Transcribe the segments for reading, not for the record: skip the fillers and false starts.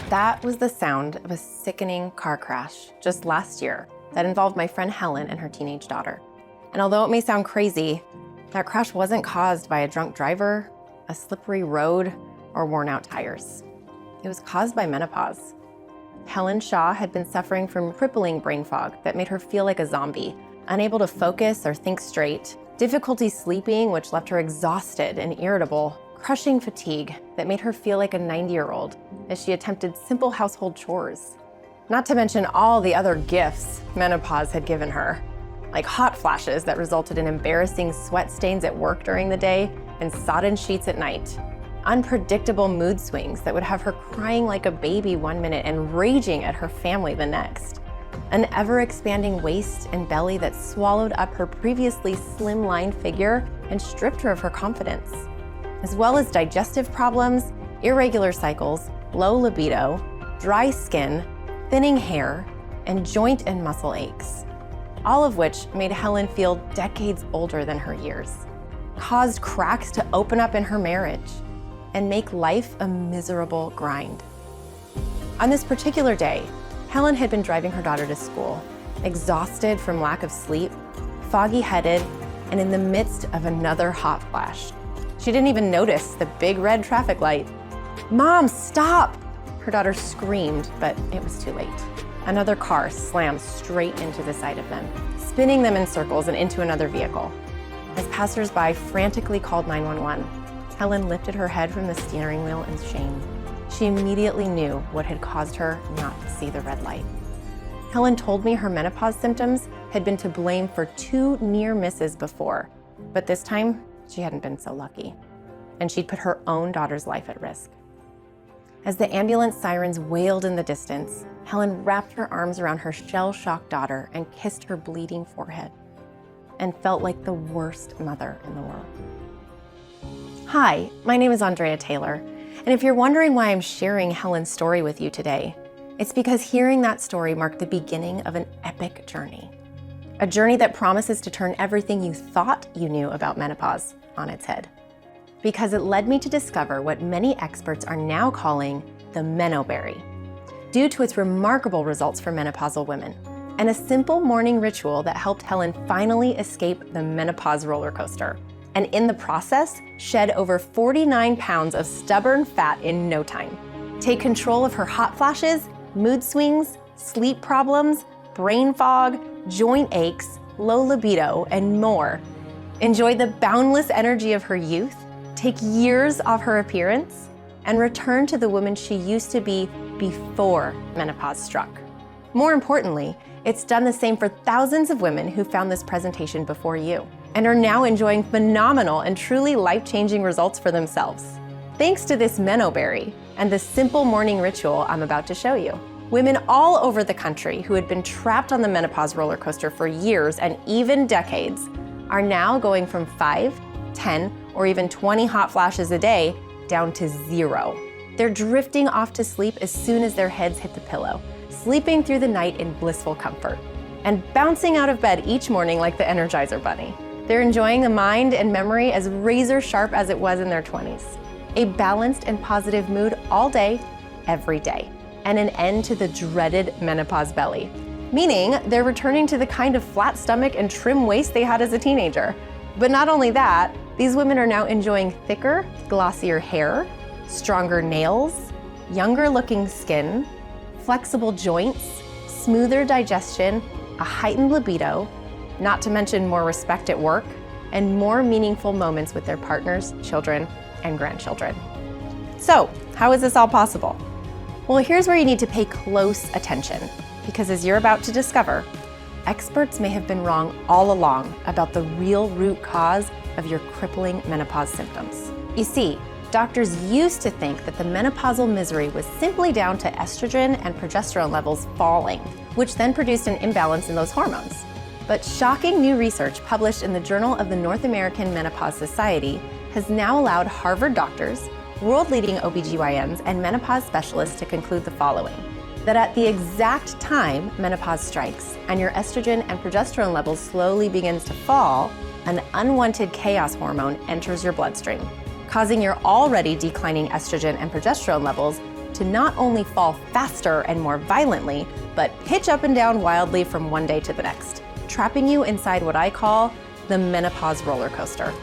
That was the sound of a sickening car crash just last year that involved my friend Helen and her teenage daughter. And although it may sound crazy, that crash wasn't caused by a drunk driver, a slippery road, or worn out tires. It was caused by menopause. Helen Shaw had been suffering from crippling brain fog that made her feel like a zombie, unable to focus or think straight, difficulty sleeping, which left her exhausted and irritable, crushing fatigue that made her feel like a 90-year-old as she attempted simple household chores. Not to mention all the other gifts menopause had given her, like hot flashes that resulted in embarrassing sweat stains at work during the day and sodden sheets at night, unpredictable mood swings that would have her crying like a baby one minute and raging at her family the next, an ever-expanding waist and belly that swallowed up her previously slimline figure and stripped her of her confidence, as well as digestive problems, irregular cycles, low libido, dry skin, thinning hair, and joint and muscle aches, all of which made Helen feel decades older than her years, caused cracks to open up in her marriage, and make life a miserable grind. On this particular day, Helen had been driving her daughter to school, exhausted from lack of sleep, foggy-headed, and in the midst of another hot flash. She didn't even notice the big red traffic light. "Mom, stop!" Her daughter screamed, but it was too late. Another car slammed straight into the side of them, spinning them in circles and into another vehicle. As passersby frantically called 911, Helen lifted her head from the steering wheel in shame. She immediately knew what had caused her not to see the red light. Helen told me her menopause symptoms had been to blame for 2 near misses before, but this time she hadn't been so lucky, and she'd put her own daughter's life at risk. As the ambulance sirens wailed in the distance, Helen wrapped her arms around her shell-shocked daughter and kissed her bleeding forehead, and felt like the worst mother in the world. Hi, my name is Andrea Taylor, and if you're wondering why I'm sharing Helen's story with you today, it's because hearing that story marked the beginning of an epic journey. A journey that promises to turn everything you thought you knew about menopause on its head. Because it led me to discover what many experts are now calling the Menoberry, due to its remarkable results for menopausal women, and a simple morning ritual that helped Helen finally escape the menopause roller coaster, and in the process, shed over 49 pounds of stubborn fat in no time. Take control of her hot flashes, mood swings, sleep problems, brain fog, joint aches, low libido, and more. Enjoy the boundless energy of her youth, take years off her appearance, and return to the woman she used to be before menopause struck. More importantly, it's done the same for thousands of women who found this presentation before you and are now enjoying phenomenal and truly life-changing results for themselves. Thanks to this Menoberry and the simple morning ritual I'm about to show you. Women all over the country who had been trapped on the menopause roller coaster for years and even decades are now going from 5, 10, or even 20 hot flashes a day down to 0. They're drifting off to sleep as soon as their heads hit the pillow, sleeping through the night in blissful comfort, and bouncing out of bed each morning like the Energizer Bunny. They're enjoying the mind and memory as razor sharp as it was in their 20s. A balanced and positive mood all day, every day, and an end to the dreaded menopause belly. Meaning they're returning to the kind of flat stomach and trim waist they had as a teenager. But not only that, these women are now enjoying thicker, glossier hair, stronger nails, younger looking skin, flexible joints, smoother digestion, a heightened libido, not to mention more respect at work, and more meaningful moments with their partners, children, and grandchildren. So, how is this all possible? Well, here's where you need to pay close attention, because as you're about to discover, experts may have been wrong all along about the real root cause of your crippling menopause symptoms. You see, doctors used to think that the menopausal misery was simply down to estrogen and progesterone levels falling, which then produced an imbalance in those hormones. But shocking new research published in the Journal of the North American Menopause Society has now allowed Harvard doctors, world-leading OBGYNs, and menopause specialists to conclude the following: that at the exact time menopause strikes and your estrogen and progesterone levels slowly begins to fall, an unwanted chaos hormone enters your bloodstream, causing your already declining estrogen and progesterone levels to not only fall faster and more violently, but pitch up and down wildly from one day to the next, trapping you inside what I call the menopause roller coaster.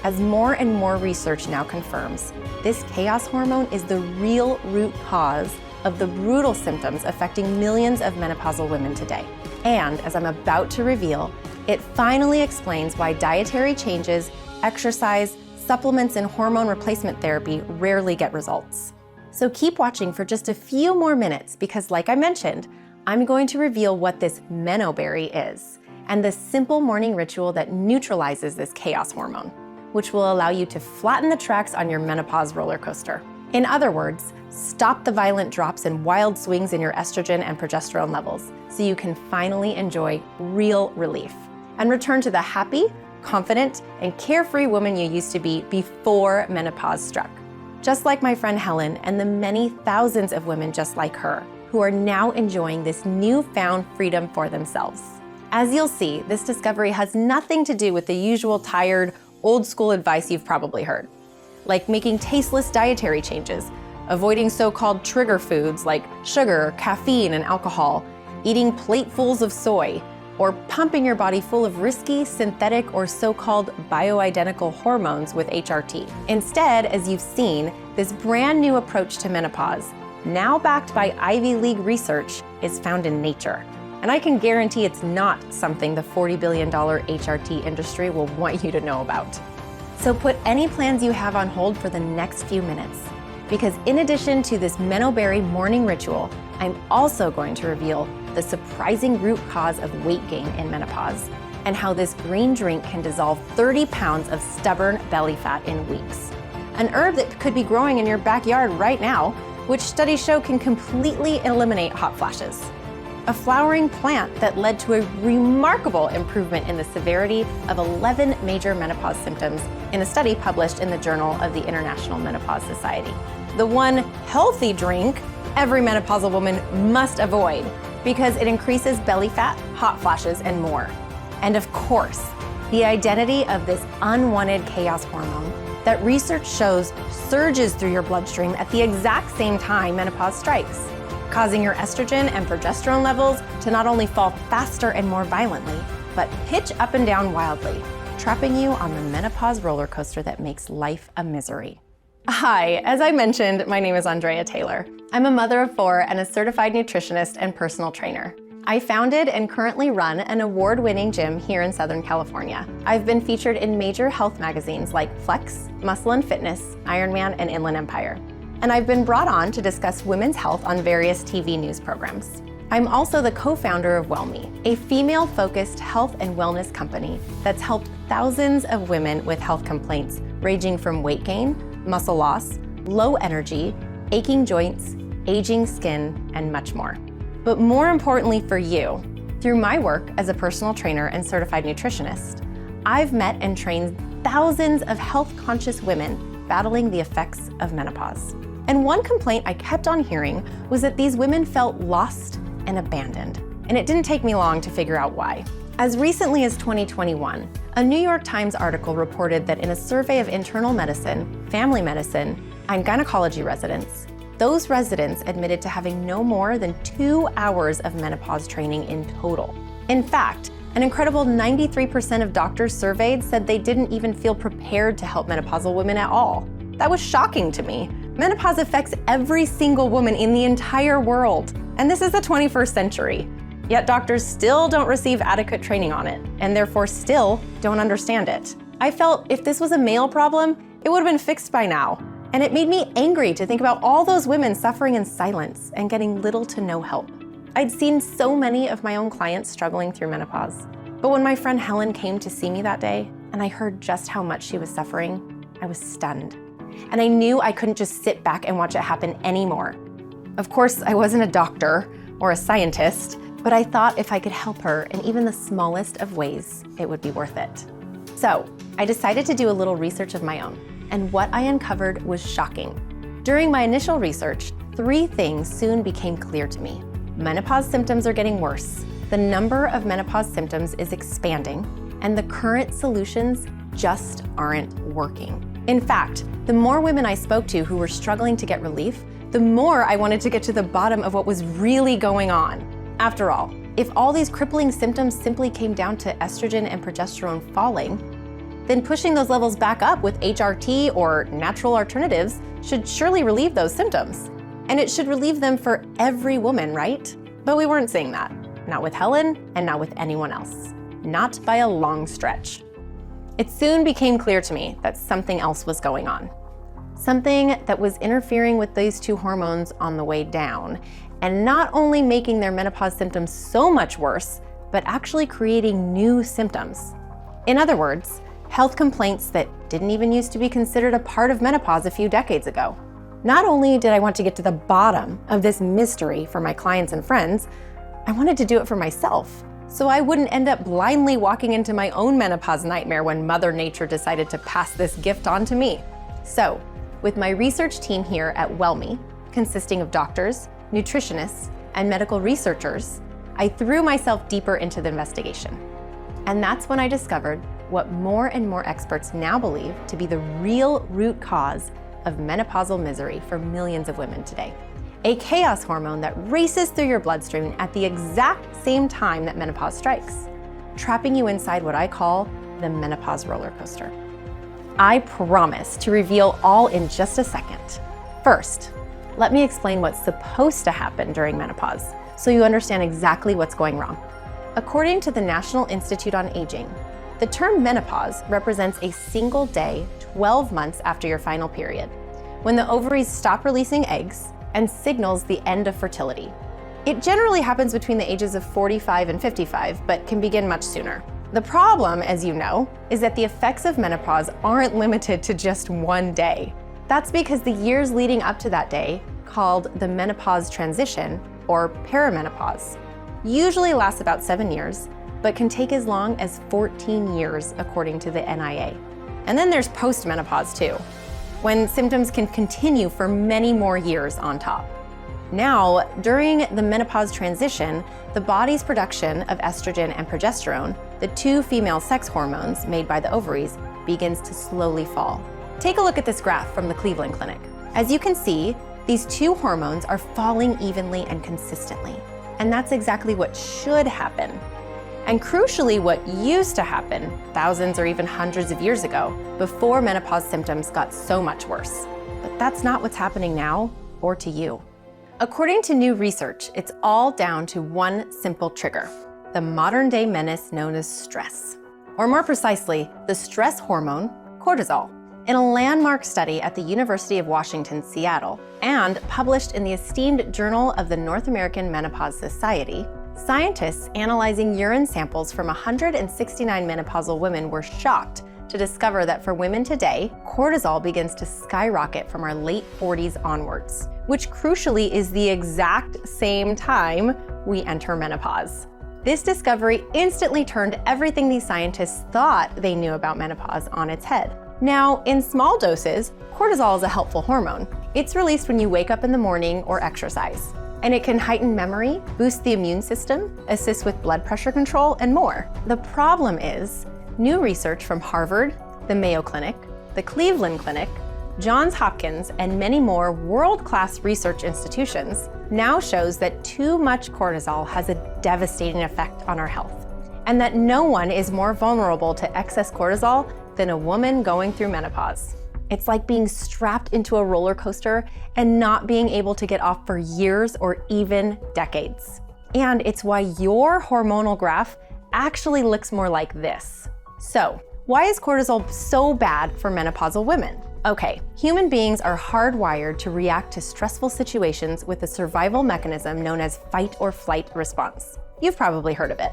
As more and more research now confirms, this chaos hormone is the real root cause of the brutal symptoms affecting millions of menopausal women today. And as I'm about to reveal, it finally explains why dietary changes, exercise, supplements, and hormone replacement therapy rarely get results. So keep watching for just a few more minutes because, like I mentioned, I'm going to reveal what this Menoberry is and the simple morning ritual that neutralizes this chaos hormone, which will allow you to flatten the tracks on your menopause roller coaster. In other words, stop the violent drops and wild swings in your estrogen and progesterone levels so you can finally enjoy real relief and return to the happy, confident, and carefree woman you used to be before menopause struck. Just like my friend Helen and the many thousands of women just like her who are now enjoying this newfound freedom for themselves. As you'll see, this discovery has nothing to do with the usual tired, old school advice you've probably heard, like making tasteless dietary changes, avoiding so-called trigger foods like sugar, caffeine, and alcohol, eating platefuls of soy, or pumping your body full of risky, synthetic, or so-called bioidentical hormones with HRT. Instead, as you've seen, this brand new approach to menopause, now backed by Ivy League research, is found in nature. And I can guarantee it's not something the $40 billion HRT industry will want you to know about. So put any plans you have on hold for the next few minutes, because in addition to this Menoberry morning ritual, I'm also going to reveal the surprising root cause of weight gain in menopause and how this green drink can dissolve 30 pounds of stubborn belly fat in weeks. An herb that could be growing in your backyard right now, which studies show can completely eliminate hot flashes. A flowering plant that led to a remarkable improvement in the severity of 11 major menopause symptoms in a study published in the Journal of the International Menopause Society. The one healthy drink every menopausal woman must avoid because it increases belly fat, hot flashes, and more. And of course, the identity of this unwanted chaos hormone that research shows surges through your bloodstream at the exact same time menopause strikes, causing your estrogen and progesterone levels to not only fall faster and more violently, but pitch up and down wildly, trapping you on the menopause roller coaster that makes life a misery. Hi, as I mentioned, my name is Andrea Taylor. I'm a mother of 4 and a certified nutritionist and personal trainer. I founded and currently run an award-winning gym here in Southern California. I've been featured in major health magazines like Flex, Muscle and Fitness, Ironman, and Inland Empire. And I've been brought on to discuss women's health on various TV news programs. I'm also the co-founder of WellMe, a female-focused health and wellness company that's helped thousands of women with health complaints ranging from weight gain, muscle loss, low energy, aching joints, aging skin, and much more. But more importantly for you, through my work as a personal trainer and certified nutritionist, I've met and trained thousands of health-conscious women battling the effects of menopause. And one complaint I kept on hearing was that these women felt lost and abandoned. And it didn't take me long to figure out why. As recently as 2021, a New York Times article reported that in a survey of internal medicine, family medicine, and gynecology residents, those residents admitted to having no more than 2 hours of menopause training in total. In fact, an incredible 93% of doctors surveyed said they didn't even feel prepared to help menopausal women at all. That was shocking to me. Menopause affects every single woman in the entire world, and this is the 21st century. Yet doctors still don't receive adequate training on it, and therefore still don't understand it. I felt if this was a male problem, it would have been fixed by now. And it made me angry to think about all those women suffering in silence and getting little to no help. I'd seen so many of my own clients struggling through menopause. But when my friend Helen came to see me that day, and I heard just how much she was suffering, I was stunned. And I knew I couldn't just sit back and watch it happen anymore. Of course, I wasn't a doctor or a scientist, but I thought if I could help her in even the smallest of ways, it would be worth it. So I decided to do a little research of my own, and what I uncovered was shocking. During my initial research, 3 things soon became clear to me. Menopause symptoms are getting worse, the number of menopause symptoms is expanding, and the current solutions just aren't working. In fact, the more women I spoke to who were struggling to get relief, the more I wanted to get to the bottom of what was really going on. After all, if all these crippling symptoms simply came down to estrogen and progesterone falling, then pushing those levels back up with HRT or natural alternatives should surely relieve those symptoms. And it should relieve them for every woman, right? But we weren't seeing that. Not with Helen and not with anyone else. Not by a long stretch. It soon became clear to me that something else was going on. Something that was interfering with these two hormones on the way down, and not only making their menopause symptoms so much worse, but actually creating new symptoms. In other words, health complaints that didn't even used to be considered a part of menopause a few decades ago. Not only did I want to get to the bottom of this mystery for my clients and friends, I wanted to do it for myself, so I wouldn't end up blindly walking into my own menopause nightmare when Mother Nature decided to pass this gift on to me. So, with my research team here at WellMe, consisting of doctors, nutritionists, and medical researchers, I threw myself deeper into the investigation. And that's when I discovered what more and more experts now believe to be the real root cause of menopausal misery for millions of women today. A chaos hormone that races through your bloodstream at the exact same time that menopause strikes, trapping you inside what I call the menopause roller coaster. I promise to reveal all in just a second. First, let me explain what's supposed to happen during menopause so you understand exactly what's going wrong. According to the National Institute on Aging, the term menopause represents a single day, 12 months after your final period, when the ovaries stop releasing eggs and signals the end of fertility. It generally happens between the ages of 45 and 55, but can begin much sooner. The problem, as you know, is that the effects of menopause aren't limited to just one day. That's because the years leading up to that day, called the menopause transition or perimenopause, usually lasts about 7 years, but can take as long as 14 years according to the NIA. And then there's postmenopause too, when symptoms can continue for many more years on top. Now, during the menopause transition, the body's production of estrogen and progesterone, the two female sex hormones made by the ovaries, begins to slowly fall. Take a look at this graph from the Cleveland Clinic. As you can see, these two hormones are falling evenly and consistently. And that's exactly what should happen. And crucially, what used to happen thousands or even hundreds of years ago, before menopause symptoms got so much worse. But that's not what's happening now, or to you. According to new research, it's all down to one simple trigger, the modern-day menace known as stress. Or more precisely, the stress hormone, cortisol. In a landmark study at the University of Washington, Seattle, and published in the esteemed Journal of the North American Menopause Society, scientists analyzing urine samples from 169 menopausal women were shocked to discover that for women today, cortisol begins to skyrocket from our late 40s onwards, which crucially is the exact same time we enter menopause. This discovery instantly turned everything these scientists thought they knew about menopause on its head. Now, in small doses, cortisol is a helpful hormone. It's released when you wake up in the morning or exercise. And it can heighten memory, boost the immune system, assist with blood pressure control, and more. The problem is, new research from Harvard, the Mayo Clinic, the Cleveland Clinic, Johns Hopkins, and many more world-class research institutions now shows that too much cortisol has a devastating effect on our health, and that no one is more vulnerable to excess cortisol than a woman going through menopause. It's like being strapped into a roller coaster and not being able to get off for years or even decades. And it's why your hormonal graph actually looks more like this. So, why is cortisol so bad for menopausal women? Okay, human beings are hardwired to react to stressful situations with a survival mechanism known as fight or flight response. You've probably heard of it.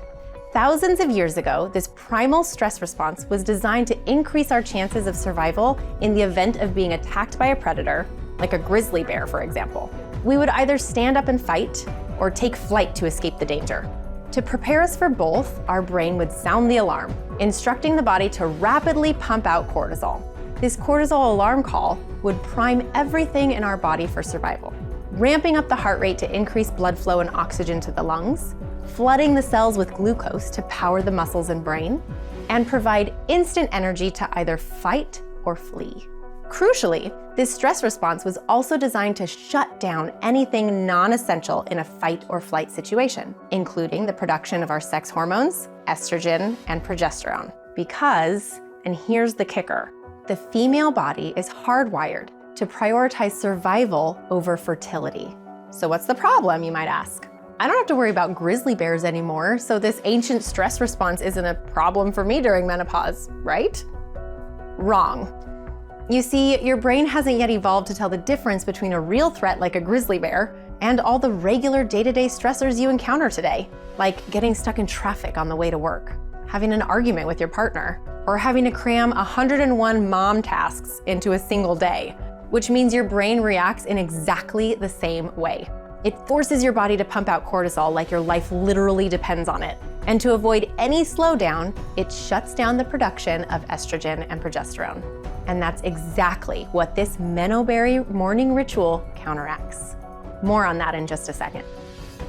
Thousands of years ago, this primal stress response was designed to increase our chances of survival in the event of being attacked by a predator, like a grizzly bear, for example. We would either stand up and fight or take flight to escape the danger. To prepare us for both, our brain would sound the alarm, instructing the body to rapidly pump out cortisol. This cortisol alarm call would prime everything in our body for survival, ramping up the heart rate to increase blood flow and oxygen to the lungs, flooding the cells with glucose to power the muscles and brain, and provide instant energy to either fight or flee. Crucially, this stress response was also designed to shut down anything non-essential in a fight or flight situation, including the production of our sex hormones, estrogen, and progesterone. Because, and here's the kicker, the female body is hardwired to prioritize survival over fertility. So what's the problem, you might ask? I don't have to worry about grizzly bears anymore, so this ancient stress response isn't a problem for me during menopause, right? Wrong. You see, your brain hasn't yet evolved to tell the difference between a real threat like a grizzly bear and all the regular day-to-day stressors you encounter today, like getting stuck in traffic on the way to work, having an argument with your partner, or having to cram 101 mom tasks into a single day, which means your brain reacts in exactly the same way. It forces your body to pump out cortisol like your life literally depends on it. And to avoid any slowdown, it shuts down the production of estrogen and progesterone. And that's exactly what this Menoberry morning ritual counteracts. More on that in just a second.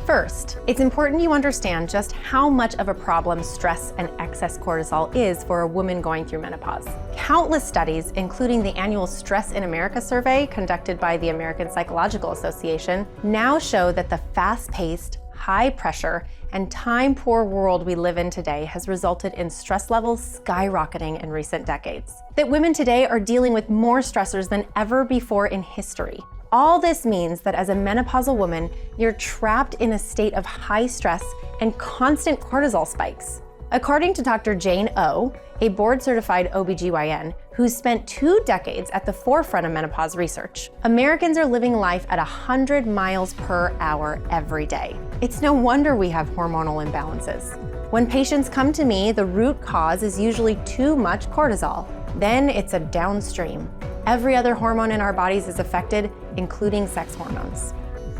First, it's important you understand just how much of a problem stress and excess cortisol is for a woman going through menopause. Countless studies, including the annual Stress in America survey conducted by the American Psychological Association, now show that the fast-paced, high-pressure, and time-poor world we live in today has resulted in stress levels skyrocketing in recent decades. That women today are dealing with more stressors than ever before in history. All this means that as a menopausal woman, you're trapped in a state of high stress and constant cortisol spikes. According to Dr. Jane O, a board-certified OBGYN who's spent 2 decades at the forefront of menopause research, Americans are living life at 100 miles per hour every day. It's no wonder we have hormonal imbalances. When patients come to me, the root cause is usually too much cortisol. Then it's a downstream. Every other hormone in our bodies is affected, including sex hormones.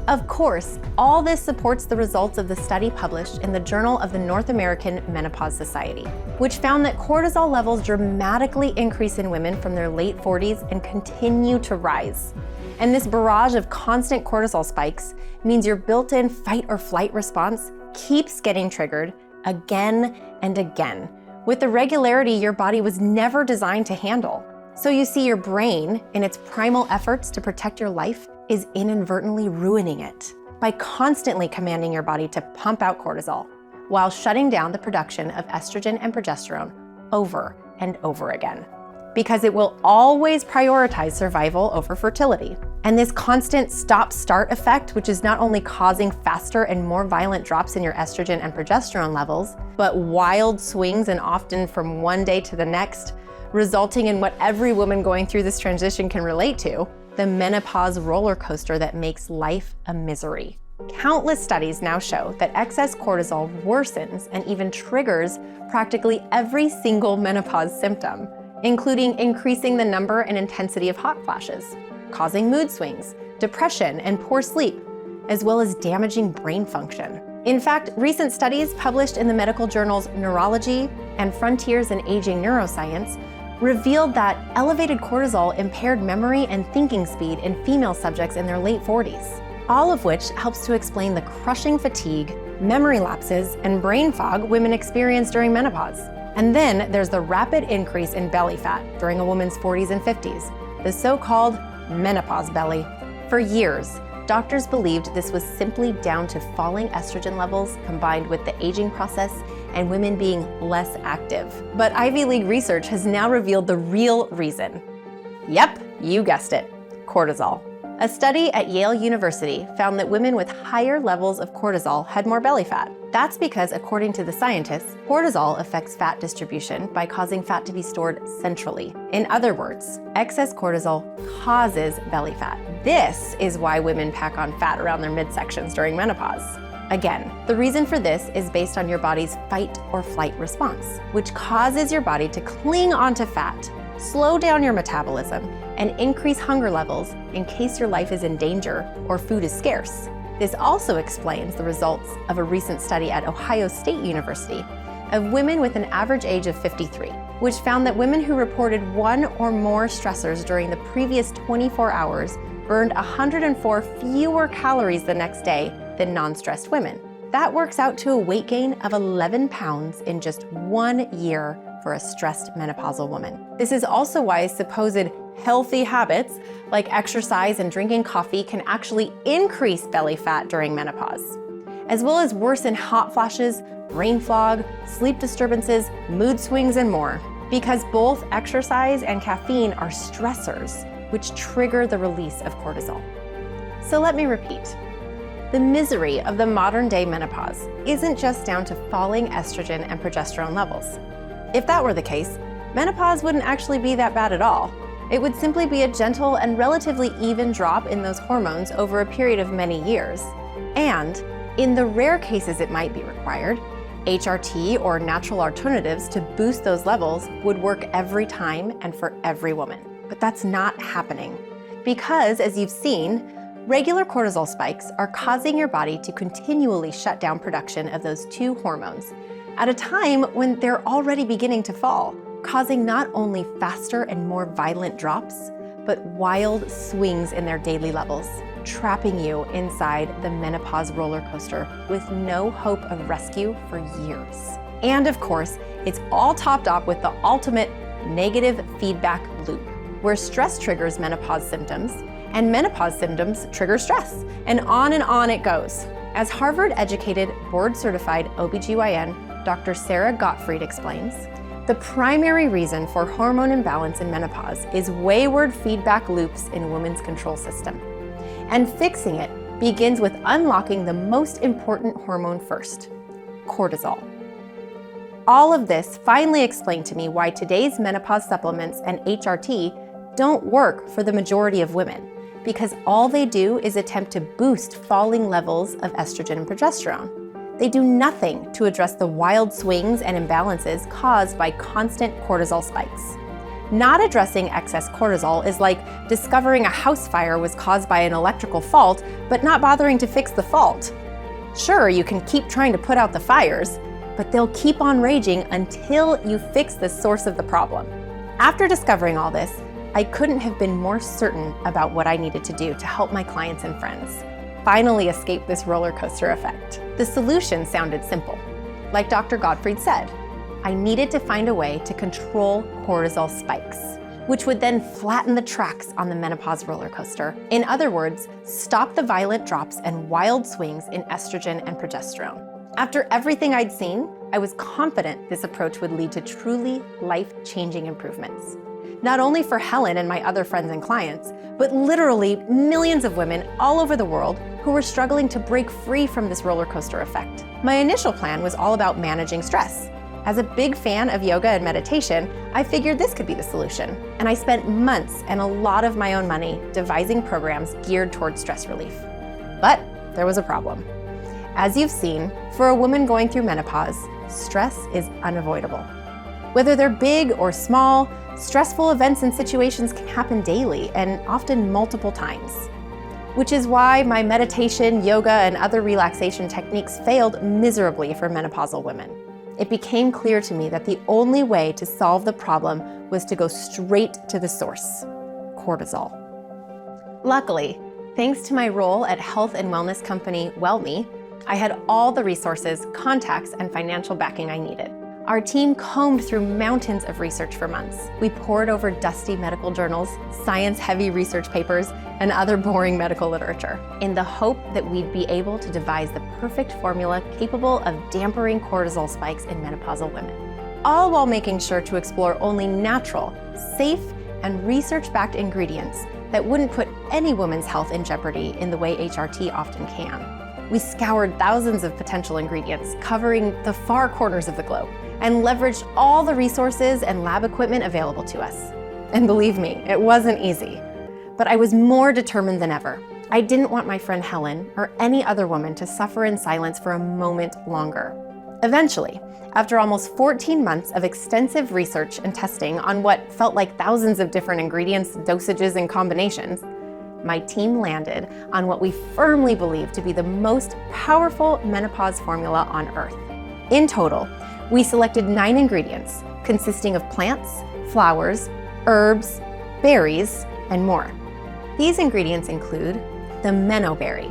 Of course, all this supports the results of the study published in the Journal of the North American Menopause Society, which found that cortisol levels dramatically increase in women from their late 40s and continue to rise. And this barrage of constant cortisol spikes means your built-in fight or flight response keeps getting triggered again and again, with the regularity your body was never designed to handle. So you see, your brain, in its primal efforts to protect your life, is inadvertently ruining it by constantly commanding your body to pump out cortisol while shutting down the production of estrogen and progesterone over and over again. Because it will always prioritize survival over fertility. And this constant stop-start effect, which is not only causing faster and more violent drops in your estrogen and progesterone levels, but wild swings and often from one day to the next, resulting in what every woman going through this transition can relate to, the menopause roller coaster that makes life a misery. Countless studies now show that excess cortisol worsens and even triggers practically every single menopause symptom, including increasing the number and intensity of hot flashes, causing mood swings, depression, and poor sleep, as well as damaging brain function. In fact, recent studies published in the medical journals Neurology and Frontiers in Aging Neuroscience revealed that elevated cortisol impaired memory and thinking speed in female subjects in their late 40s, all of which helps to explain the crushing fatigue, memory lapses, and brain fog women experience during menopause. And then there's the rapid increase in belly fat during a woman's 40s and 50s, the so-called menopause belly. For years, doctors believed this was simply down to falling estrogen levels combined with the aging process and women being less active. But Ivy League research has now revealed the real reason. Yep, you guessed it, cortisol. A study at Yale University found that women with higher levels of cortisol had more belly fat. That's because, according to the scientists, cortisol affects fat distribution by causing fat to be stored centrally. In other words, excess cortisol causes belly fat. This is why women pack on fat around their midsections during menopause. Again, the reason for this is based on your body's fight or flight response, which causes your body to cling onto fat, slow down your metabolism, and increase hunger levels in case your life is in danger or food is scarce. This also explains the results of a recent study at Ohio State University of women with an average age of 53, which found that women who reported 1 or more stressors during the previous 24 hours burned 104 fewer calories the next day than non-stressed women. That works out to a weight gain of 11 pounds in just 1 year for a stressed menopausal woman. This is also why supposed healthy habits like exercise and drinking coffee can actually increase belly fat during menopause, as well as worsen hot flashes, brain fog, sleep disturbances, mood swings, and more, because both exercise and caffeine are stressors which trigger the release of cortisol. So let me repeat. The misery of the modern day menopause isn't just down to falling estrogen and progesterone levels. If that were the case, menopause wouldn't actually be that bad at all. It would simply be a gentle and relatively even drop in those hormones over a period of many years. And in the rare cases it might be required, HRT or natural alternatives to boost those levels would work every time and for every woman. But that's not happening because, as you've seen, regular cortisol spikes are causing your body to continually shut down production of those two hormones at a time when they're already beginning to fall, causing not only faster and more violent drops, but wild swings in their daily levels, trapping you inside the menopause roller coaster with no hope of rescue for years. And of course, it's all topped off with the ultimate negative feedback loop, where stress triggers menopause symptoms and menopause symptoms trigger stress, and on it goes. As Harvard-educated, board-certified OBGYN Dr. Sarah Gottfried explains, the primary reason for hormone imbalance in menopause is wayward feedback loops in women's control system. And fixing it begins with unlocking the most important hormone first, cortisol. All of this finally explained to me why today's menopause supplements and HRT don't work for the majority of women, because all they do is attempt to boost falling levels of estrogen and progesterone. They do nothing to address the wild swings and imbalances caused by constant cortisol spikes. Not addressing excess cortisol is like discovering a house fire was caused by an electrical fault, but not bothering to fix the fault. Sure, you can keep trying to put out the fires, but they'll keep on raging until you fix the source of the problem. After discovering all this, I couldn't have been more certain about what I needed to do to help my clients and friends finally escape this roller coaster effect. The solution sounded simple. Like Dr. Gottfried said, I needed to find a way to control cortisol spikes, which would then flatten the tracks on the menopause roller coaster. In other words, stop the violent drops and wild swings in estrogen and progesterone. After everything I'd seen, I was confident this approach would lead to truly life-changing improvements. Not only for Helen and my other friends and clients, but literally millions of women all over the world who were struggling to break free from this roller coaster effect. My initial plan was all about managing stress. As a big fan of yoga and meditation, I figured this could be the solution. And I spent months and a lot of my own money devising programs geared towards stress relief. But there was a problem. As you've seen, for a woman going through menopause, stress is unavoidable. Whether they're big or small, stressful events and situations can happen daily and often multiple times, which is why my meditation, yoga, and other relaxation techniques failed miserably for menopausal women. It became clear to me that the only way to solve the problem was to go straight to the source, cortisol. Luckily, thanks to my role at health and wellness company WellMe, I had all the resources, contacts, and financial backing I needed. Our team combed through mountains of research for months. We pored over dusty medical journals, science-heavy research papers, and other boring medical literature in the hope that we'd be able to devise the perfect formula capable of dampening cortisol spikes in menopausal women, all while making sure to explore only natural, safe, and research-backed ingredients that wouldn't put any woman's health in jeopardy in the way HRT often can. We scoured thousands of potential ingredients covering the far corners of the globe and leveraged all the resources and lab equipment available to us. And believe me, it wasn't easy, but I was more determined than ever. I didn't want my friend Helen or any other woman to suffer in silence for a moment longer. Eventually, after almost 14 months of extensive research and testing on what felt like thousands of different ingredients, dosages, and combinations, my team landed on what we firmly believe to be the most powerful menopause formula on Earth. In total, we selected 9 ingredients consisting of plants, flowers, herbs, berries, and more. These ingredients include the Meno berry,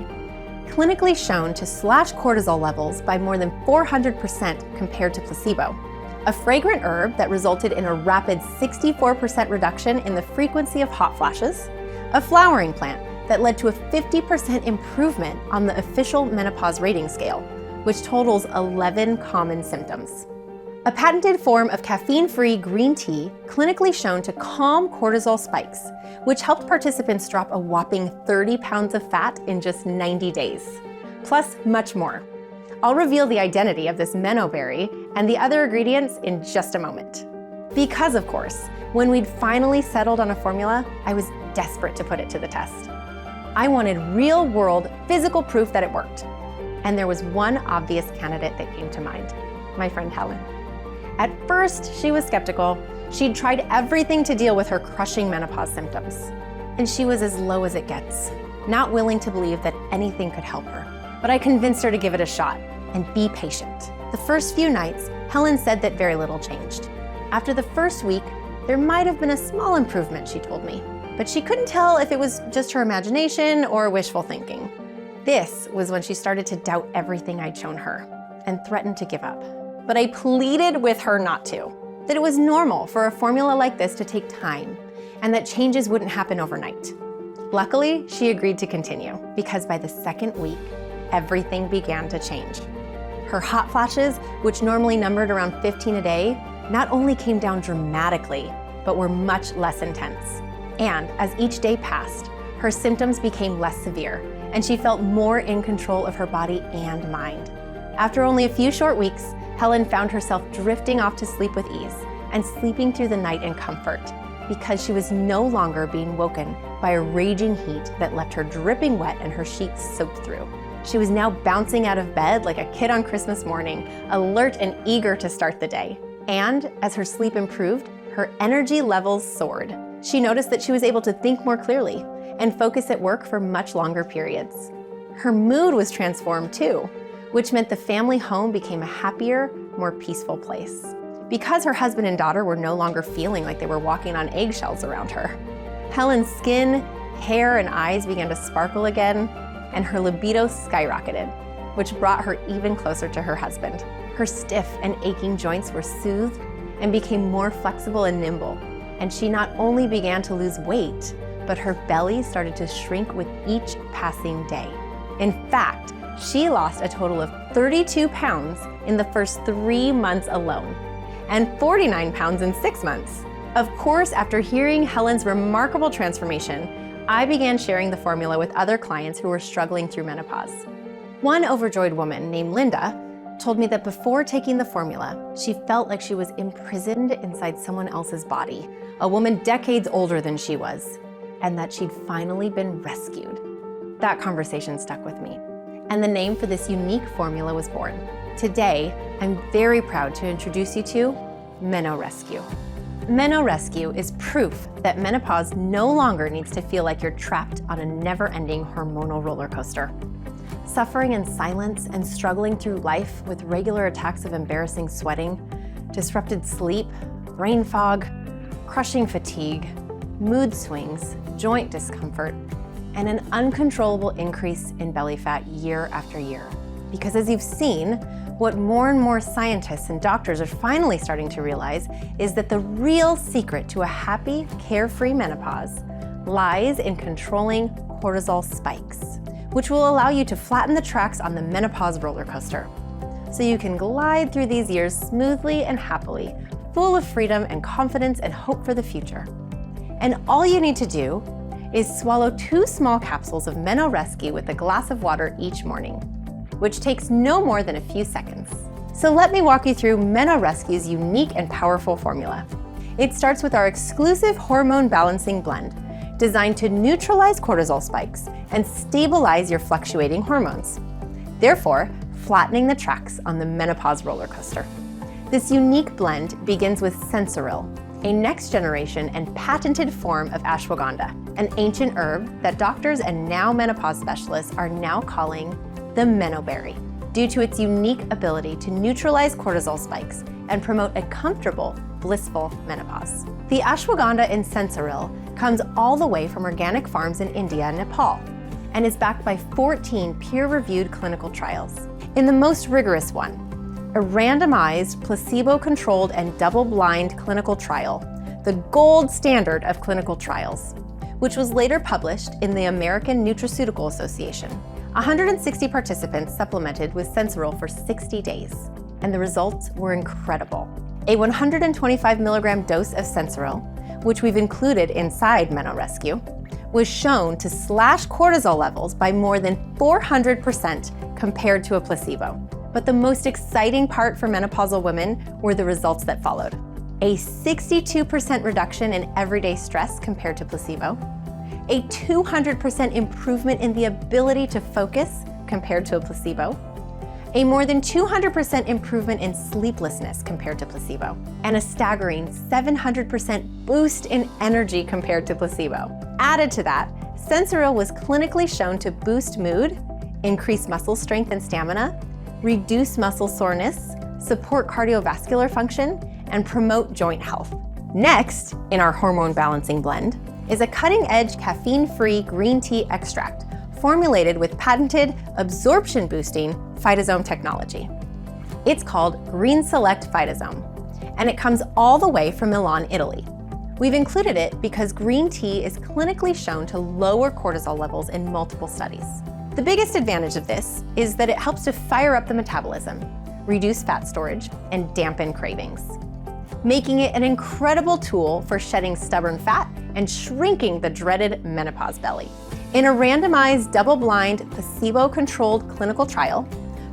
clinically shown to slash cortisol levels by more than 400% compared to placebo. a fragrant herb that resulted in a rapid 64% reduction in the frequency of hot flashes, a flowering plant that led to a 50% improvement on the official menopause rating scale, which totals 11 common symptoms. A patented form of caffeine-free green tea clinically shown to calm cortisol spikes, which helped participants drop a whopping 30 pounds of fat in just 90 days. Plus, much more. I'll reveal the identity of this Meno berry and the other ingredients in just a moment. Because, of course, when we'd finally settled on a formula, I was desperate to put it to the test. I wanted real-world, physical proof that it worked. And there was one obvious candidate that came to mind, my friend Helen. At first, she was skeptical. She'd tried everything to deal with her crushing menopause symptoms. And she was as low as it gets, not willing to believe that anything could help her. But I convinced her to give it a shot and be patient. The first few nights, Helen said that very little changed. After the first week, there might have been a small improvement, she told me, but she couldn't tell if it was just her imagination or wishful thinking. This was when she started to doubt everything I'd shown her and threatened to give up. But I pleaded with her not to, that it was normal for a formula like this to take time and that changes wouldn't happen overnight. Luckily, she agreed to continue because by the second week, everything began to change. Her hot flashes, which normally numbered around 15 a day, not only came down dramatically, but were much less intense. And as each day passed, her symptoms became less severe, and she felt more in control of her body and mind. After only a few short weeks, Helen found herself drifting off to sleep with ease and sleeping through the night in comfort because she was no longer being woken by a raging heat that left her dripping wet and her sheets soaked through. She was now bouncing out of bed like a kid on Christmas morning, alert and eager to start the day. And as her sleep improved, her energy levels soared. She noticed that she was able to think more clearly and focus at work for much longer periods. Her mood was transformed too, which meant the family home became a happier, more peaceful place. Because her husband and daughter were no longer feeling like they were walking on eggshells around her. Helen's skin, hair, and eyes began to sparkle again, and her libido skyrocketed, which brought her even closer to her husband. Her stiff and aching joints were soothed and became more flexible and nimble, and she not only began to lose weight, but her belly started to shrink with each passing day. In fact, she lost a total of 32 pounds in the first 3 months alone, and 49 pounds in 6 months. Of course, after hearing Helen's remarkable transformation, I began sharing the formula with other clients who were struggling through menopause. One overjoyed woman named Linda told me that before taking the formula, she felt like she was imprisoned inside someone else's body, a woman decades older than she was, and that she'd finally been rescued. That conversation stuck with me, and the name for this unique formula was born. Today, I'm very proud to introduce you to Meno Rescue. Meno Rescue is proof that menopause no longer needs to feel like you're trapped on a never-ending hormonal roller coaster. Suffering in silence and struggling through life with regular attacks of embarrassing sweating, disrupted sleep, brain fog, crushing fatigue, mood swings, joint discomfort, and an uncontrollable increase in belly fat year after year. Because as you've seen, what more and more scientists and doctors are finally starting to realize is that the real secret to a happy, carefree menopause lies in controlling cortisol spikes, which will allow you to flatten the tracks on the menopause roller coaster, so you can glide through these years smoothly and happily, full of freedom and confidence and hope for the future. And all you need to do is swallow 2 small capsules of Meno Rescue with a glass of water each morning, which takes no more than a few seconds. So let me walk you through Meno Rescue's unique and powerful formula. It starts with our exclusive hormone balancing blend, designed to neutralize cortisol spikes and stabilize your fluctuating hormones, therefore flattening the tracks on the menopause roller coaster. This unique blend begins with sensoril, a next-generation and patented form of ashwagandha, an ancient herb that doctors and now menopause specialists are now calling the Meno berry, due to its unique ability to neutralize cortisol spikes and promote a comfortable, blissful menopause. The ashwagandha in sensoril comes all the way from organic farms in India and Nepal, and is backed by 14 peer-reviewed clinical trials. In the most rigorous one, a randomized, placebo-controlled, and double-blind clinical trial, the gold standard of clinical trials, which was later published in the American Nutraceutical Association. 160 participants supplemented with Sensoril for 60 days, and the results were incredible. A 125 milligram dose of Sensoril, which we've included inside Meno Rescue, was shown to slash cortisol levels by more than 400% compared to a placebo. But the most exciting part for menopausal women were the results that followed. A 62% reduction in everyday stress compared to placebo, a 200% improvement in the ability to focus compared to a placebo, a more than 200% improvement in sleeplessness compared to placebo, and a staggering 700% boost in energy compared to placebo. Added to that, Sensoril was clinically shown to boost mood, increase muscle strength and stamina, reduce muscle soreness, support cardiovascular function, and promote joint health. Next, in our hormone balancing blend, is a cutting-edge caffeine-free green tea extract formulated with patented absorption-boosting phytosome technology. It's called Green Select Phytosome, and it comes all the way from Milan, Italy. We've included it because green tea is clinically shown to lower cortisol levels in multiple studies. The biggest advantage of this is that it helps to fire up the metabolism, reduce fat storage, and dampen cravings, making it an incredible tool for shedding stubborn fat and shrinking the dreaded menopause belly. In a randomized, double-blind, placebo-controlled clinical trial,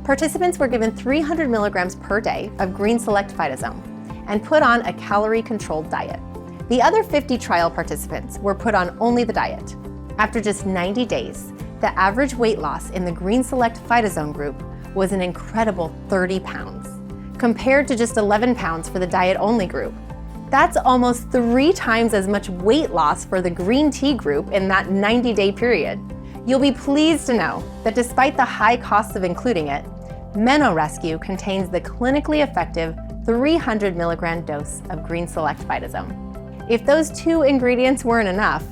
participants were given 300 milligrams per day of Green Select Phytosome and put on a calorie-controlled diet. The other 50 trial participants were put on only the diet. After just 90 days, the average weight loss in the Green Select Phytosome group was an incredible 30 pounds, compared to just 11 pounds for the diet-only group. That's almost 3 times as much weight loss for the green tea group in that 90-day period. You'll be pleased to know that despite the high costs of including it, Meno Rescue contains the clinically effective 300 milligram dose of Green Select Phytosome. If those 2 ingredients weren't enough,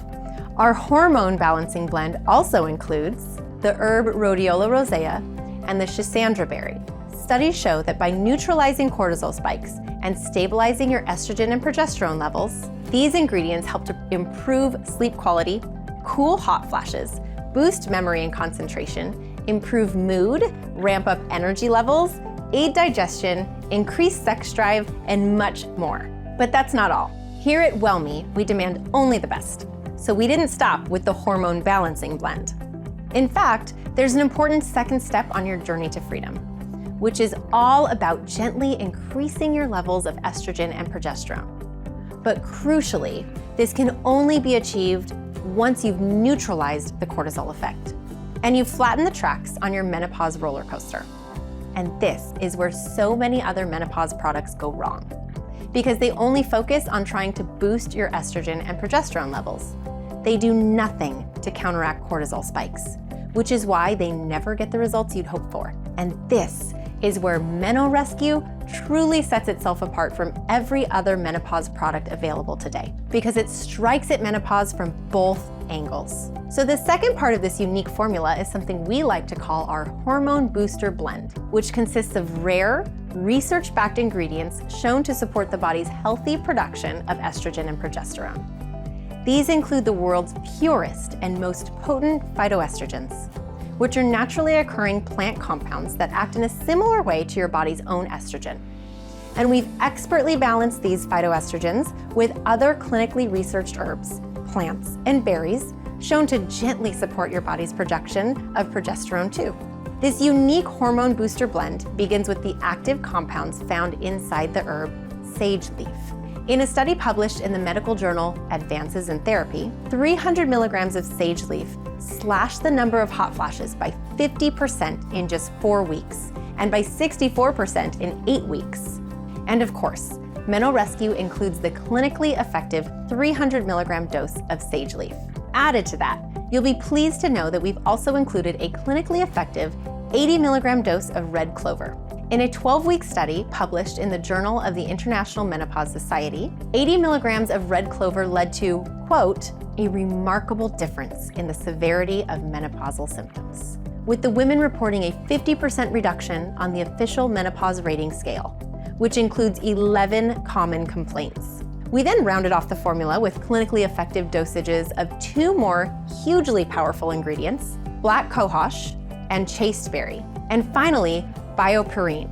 our hormone balancing blend also includes the herb Rhodiola rosea and the Schisandra berry. Studies show that by neutralizing cortisol spikes and stabilizing your estrogen and progesterone levels, these ingredients help to improve sleep quality, cool hot flashes, boost memory and concentration, improve mood, ramp up energy levels, aid digestion, increase sex drive, and much more. But that's not all. Here at WellMe, we demand only the best. So we didn't stop with the hormone balancing blend. In fact, there's an important second step on your journey to freedom, which is all about gently increasing your levels of estrogen and progesterone. But crucially, this can only be achieved once you've neutralized the cortisol effect and you've flattened the tracks on your menopause roller coaster. And this is where so many other menopause products go wrong, because they only focus on trying to boost your estrogen and progesterone levels. They do nothing to counteract cortisol spikes, which is why they never get the results you'd hope for. And this is where Meno Rescue truly sets itself apart from every other menopause product available today, because it strikes at menopause from both angles. So the second part of this unique formula is something we like to call our hormone booster blend, which consists of rare, research-backed ingredients shown to support the body's healthy production of estrogen and progesterone. These include the world's purest and most potent phytoestrogens, which are naturally occurring plant compounds that act in a similar way to your body's own estrogen. And we've expertly balanced these phytoestrogens with other clinically researched herbs, plants, and berries shown to gently support your body's production of progesterone too. This unique hormone booster blend begins with the active compounds found inside the herb sage leaf. In a study published in the medical journal Advances in Therapy, 300 milligrams of sage leaf slashed the number of hot flashes by 50% in just 4 weeks, and by 64% in 8 weeks. And of course, Meno Rescue includes the clinically effective 300 milligram dose of sage leaf. Added to that, you'll be pleased to know that we've also included a clinically effective 80 milligram dose of red clover. In a 12-week study published in the Journal of the International Menopause Society, 80 milligrams of red clover led to, quote, a remarkable difference in the severity of menopausal symptoms. with the women reporting a 50% reduction on the official menopause rating scale, which includes 11 common complaints. We then rounded off the formula with clinically effective dosages of 2 more hugely powerful ingredients, black cohosh and chasteberry, and finally, biopurine,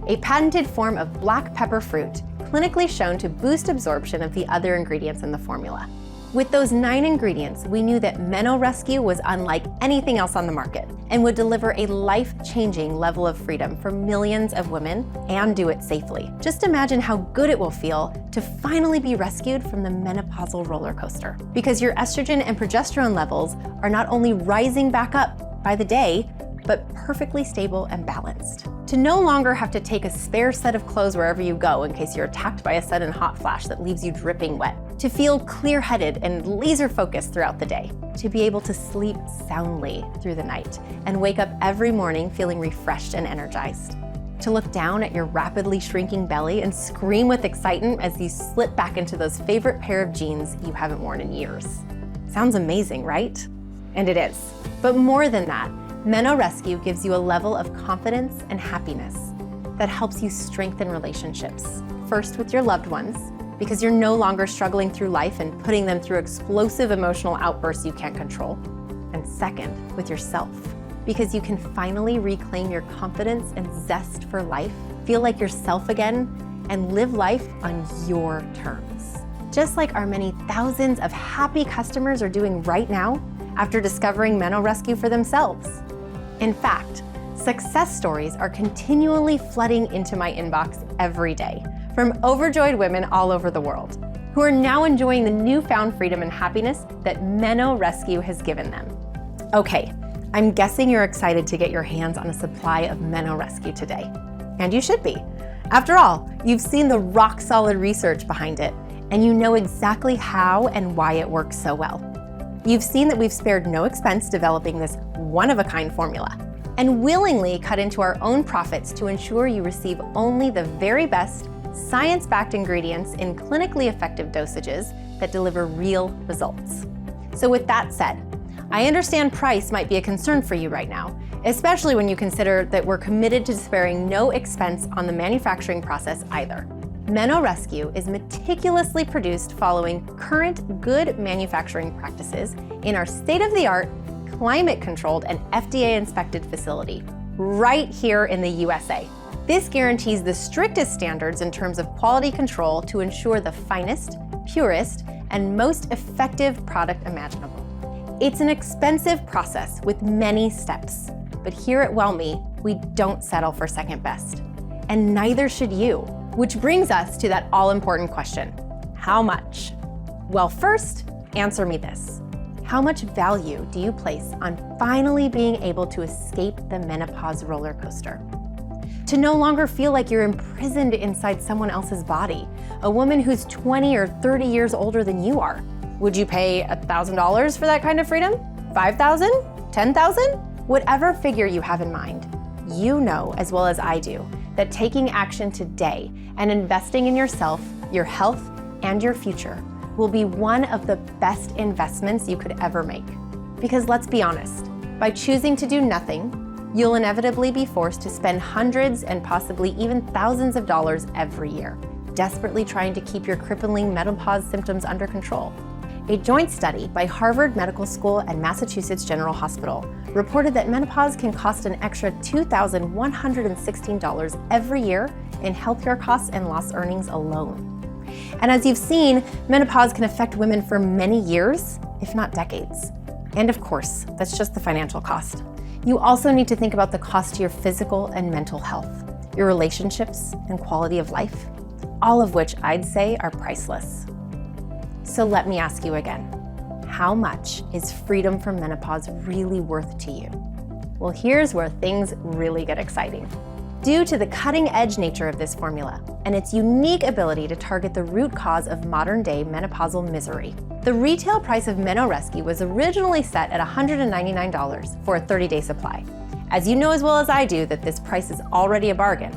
a patented form of black pepper fruit clinically shown to boost absorption of the other ingredients in the formula. With those 9 ingredients, we knew that Meno Rescue was unlike anything else on the market and would deliver a life-changing level of freedom for millions of women and do it safely. Just imagine how good it will feel to finally be rescued from the menopausal roller coaster, because your estrogen and progesterone levels are not only rising back up by the day, but perfectly stable and balanced. To no longer have to take a spare set of clothes wherever you go in case you're attacked by a sudden hot flash that leaves you dripping wet. To feel clear-headed and laser-focused throughout the day. To be able to sleep soundly through the night and wake up every morning feeling refreshed and energized. To look down at your rapidly shrinking belly and scream with excitement as you slip back into those favorite pair of jeans you haven't worn in years. Sounds amazing, right? And it is. But more than that, Meno Rescue gives you a level of confidence and happiness that helps you strengthen relationships. First with your loved ones, because you're no longer struggling through life and putting them through explosive emotional outbursts you can't control. And second, with yourself, because you can finally reclaim your confidence and zest for life, feel like yourself again, and live life on your terms. Just like our many thousands of happy customers are doing right now after discovering Meno Rescue for themselves. In fact, success stories are continually flooding into my inbox every day from overjoyed women all over the world who are now enjoying the newfound freedom and happiness that Meno Rescue has given them. Okay, I'm guessing you're excited to get your hands on a supply of Meno Rescue today. And you should be. After all, you've seen the rock-solid research behind it, and you know exactly how and why it works so well. You've seen that we've spared no expense developing this one-of-a-kind formula and willingly cut into our own profits to ensure you receive only the very best science-backed ingredients in clinically effective dosages that deliver real results. So with that said, I understand price might be a concern for you right now, especially when you consider that we're committed to sparing no expense on the manufacturing process either. Meno Rescue is meticulously produced following current good manufacturing practices in our state-of-the-art, climate-controlled, and FDA-inspected facility right here in the USA. This guarantees the strictest standards in terms of quality control to ensure the finest, purest, and most effective product imaginable. It's an expensive process with many steps, but here at WellMe, we don't settle for second best. And neither should you. Which brings us to that all-important question, how much? Well, first, answer me this. How much value do you place on finally being able to escape the menopause roller coaster? To no longer feel like you're imprisoned inside someone else's body, a woman who's 20 or 30 years older than you are. Would you pay $1,000 for that kind of freedom? $5,000? $10,000? Whatever figure you have in mind, you know as well as I do that taking action today and investing in yourself, your health, and your future will be one of the best investments you could ever make. Because let's be honest, by choosing to do nothing, you'll inevitably be forced to spend hundreds and possibly even thousands of dollars every year, desperately trying to keep your crippling menopause symptoms under control. A joint study by Harvard Medical School and Massachusetts General Hospital reported that menopause can cost an extra $2,116 every year in healthcare costs and lost earnings alone. And as you've seen, menopause can affect women for many years, if not decades. And of course, that's just the financial cost. You also need to think about the cost to your physical and mental health, your relationships and quality of life, all of which I'd say are priceless. So let me ask you again, how much is freedom from menopause really worth to you? Well, here's where things really get exciting. Due to the cutting-edge nature of this formula and its unique ability to target the root cause of modern-day menopausal misery, the retail price of Meno Rescue was originally set at $199 for a 30-day supply. As you know as well as I do that this price is already a bargain.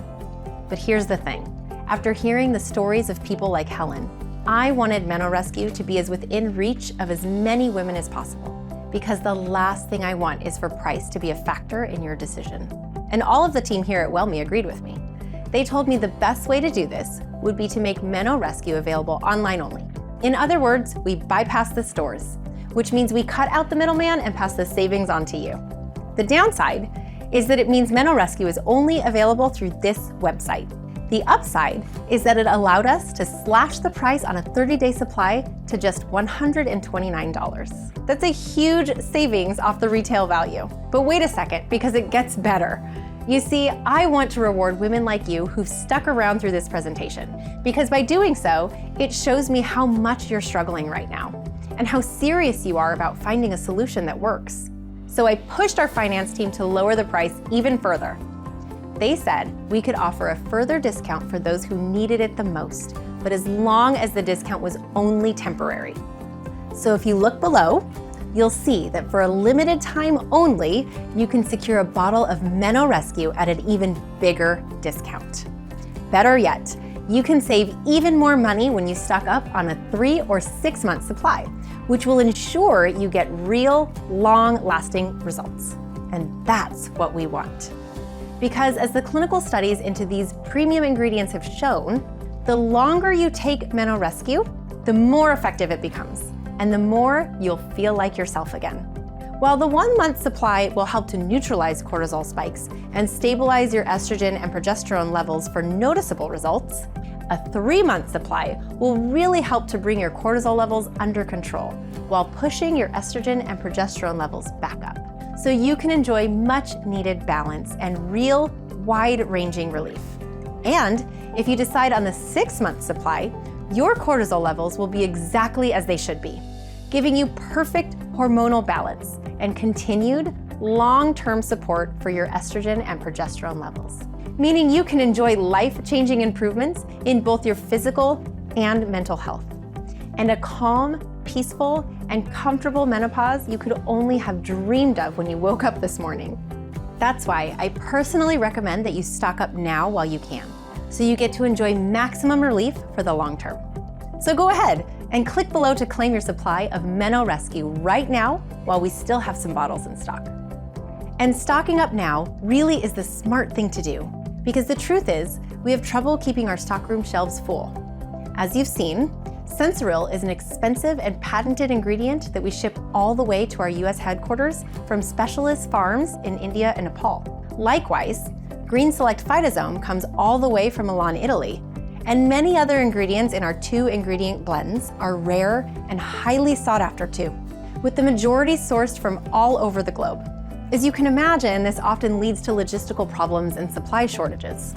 But here's the thing. After hearing the stories of people like Helen, I wanted Meno Rescue to be as within reach of as many women as possible, because the last thing I want is for price to be a factor in your decision. And all of the team here at WellMe agreed with me. They told me the best way to do this would be to make Meno Rescue available online only. In other words, we bypass the stores, which means we cut out the middleman and pass the savings on to you. The downside is that it means Meno Rescue is only available through this website. The upside is that it allowed us to slash the price on a 30-day supply to just $129. That's a huge savings off the retail value. But wait a second, because it gets better. You see, I want to reward women like you who've stuck around through this presentation, because by doing so, it shows me how much you're struggling right now and how serious you are about finding a solution that works. So I pushed our finance team to lower the price even further. They said we could offer a further discount for those who needed it the most, but as long as the discount was only temporary. So if you look below, you'll see that for a limited time only, you can secure a bottle of Meno Rescue at an even bigger discount. Better yet, you can save even more money when you stock up on a 3 or 6 month supply, which will ensure you get real, long-lasting results. And that's what we want. Because as the clinical studies into these premium ingredients have shown, the longer you take Meno Rescue, the more effective it becomes, and the more you'll feel like yourself again. While the 1 month supply will help to neutralize cortisol spikes and stabilize your estrogen and progesterone levels for noticeable results, a 3 month supply will really help to bring your cortisol levels under control while pushing your estrogen and progesterone levels back up, so you can enjoy much needed balance and real wide-ranging relief. And if you decide on the 6 month supply, your cortisol levels will be exactly as they should be, giving you perfect hormonal balance and continued long-term support for your estrogen and progesterone levels, meaning you can enjoy life-changing improvements in both your physical and mental health, and a calm, peaceful, and comfortable menopause you could only have dreamed of when you woke up this morning. That's why I personally recommend that you stock up now while you can, so you get to enjoy maximum relief for the long term. So go ahead and click below to claim your supply of Meno Rescue right now while we still have some bottles in stock. And stocking up now really is the smart thing to do, because the truth is we have trouble keeping our stockroom shelves full. As you've seen, Sensoril is an expensive and patented ingredient that we ship all the way to our US headquarters from specialist farms in India and Nepal. Likewise, Green Select Phytosome comes all the way from Milan, Italy, and many other ingredients in our 2-ingredient blends are rare and highly sought after too, with the majority sourced from all over the globe. As you can imagine, this often leads to logistical problems and supply shortages.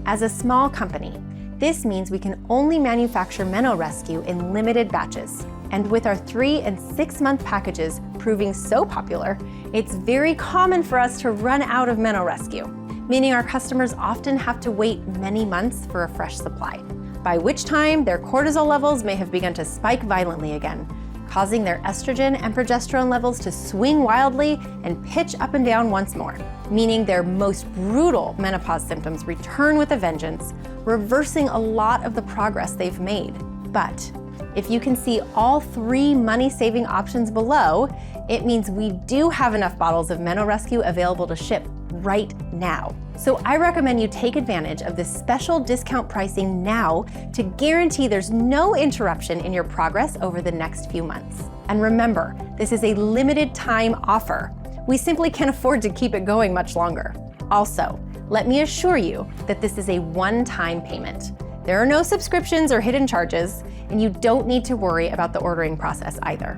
As a small company, this means we can only manufacture Meno Rescue in limited batches. And with our 3 and 6 month packages proving so popular, it's very common for us to run out of Meno Rescue, meaning our customers often have to wait many months for a fresh supply, by which time their cortisol levels may have begun to spike violently again, causing their estrogen and progesterone levels to swing wildly and pitch up and down once more, meaning their most brutal menopause symptoms return with a vengeance, reversing a lot of the progress they've made. But if you can see all 3 money-saving options below, it means we do have enough bottles of Meno Rescue available to ship right now. So I recommend you take advantage of this special discount pricing now to guarantee there's no interruption in your progress over the next few months. And remember, this is a limited time offer. We simply can't afford to keep it going much longer. Also, let me assure you that this is a one-time payment. There are no subscriptions or hidden charges, and you don't need to worry about the ordering process either.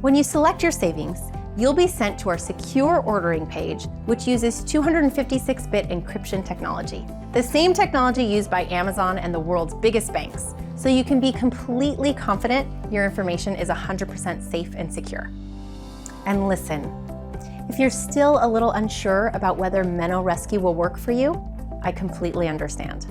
When you select your savings, you'll be sent to our secure ordering page, which uses 256-bit encryption technology, the same technology used by Amazon and the world's biggest banks, so you can be completely confident your information is 100% safe and secure. And listen, if you're still a little unsure about whether Meno Rescue will work for you, I completely understand.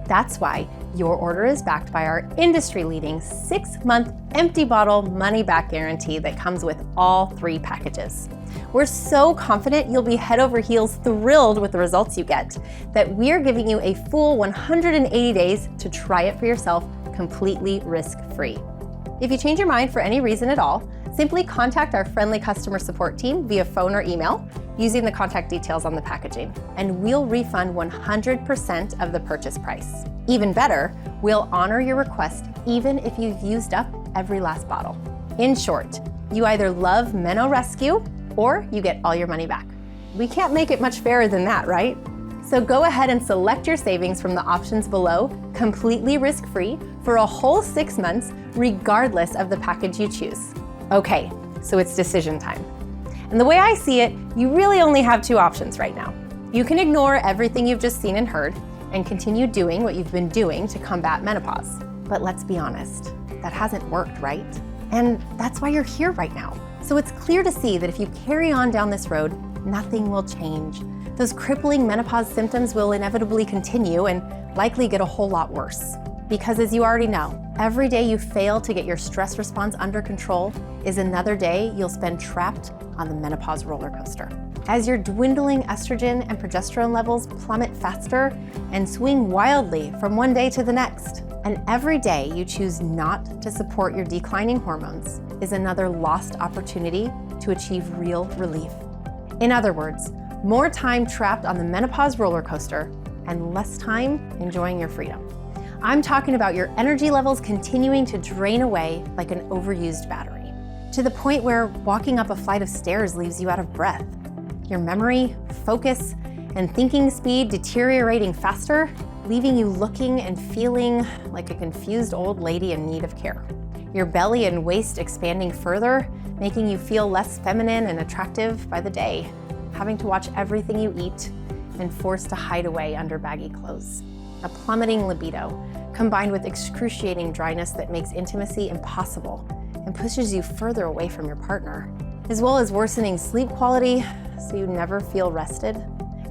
That's why your order is backed by our industry-leading 6-month empty bottle money-back guarantee that comes with all 3 packages. We're so confident you'll be head over heels thrilled with the results you get that we're giving you a full 180 days to try it for yourself completely risk-free. If you change your mind for any reason at all, Simply contact our friendly customer support team via phone or email using the contact details on the packaging, and we'll refund 100% of the purchase price. Even better, we'll honor your request even if you've used up every last bottle. In short, you either love Meno Rescue or you get all your money back. We can't make it much fairer than that, right? So go ahead and select your savings from the options below, completely risk-free, for a whole 6 months, regardless of the package you choose. Okay, so it's decision time. And the way I see it, you really only have 2 options right now. You can ignore everything you've just seen and heard and continue doing what you've been doing to combat menopause. But let's be honest, that hasn't worked, right? And that's why you're here right now. So it's clear to see that if you carry on down this road, nothing will change. Those crippling menopause symptoms will inevitably continue and likely get a whole lot worse. Because as you already know, every day you fail to get your stress response under control is another day you'll spend trapped on the menopause roller coaster. As your dwindling estrogen and progesterone levels plummet faster and swing wildly from one day to the next. And every day you choose not to support your declining hormones is another lost opportunity to achieve real relief. In other words, more time trapped on the menopause roller coaster and less time enjoying your freedom. I'm talking about your energy levels continuing to drain away like an overused battery, to the point where walking up a flight of stairs leaves you out of breath. Your memory, focus, and thinking speed deteriorating faster, leaving you looking and feeling like a confused old lady in need of care. Your belly and waist expanding further, making you feel less feminine and attractive by the day, having to watch everything you eat and forced to hide away under baggy clothes. A plummeting libido, combined with excruciating dryness that makes intimacy impossible and pushes you further away from your partner, as well as worsening sleep quality so you never feel rested,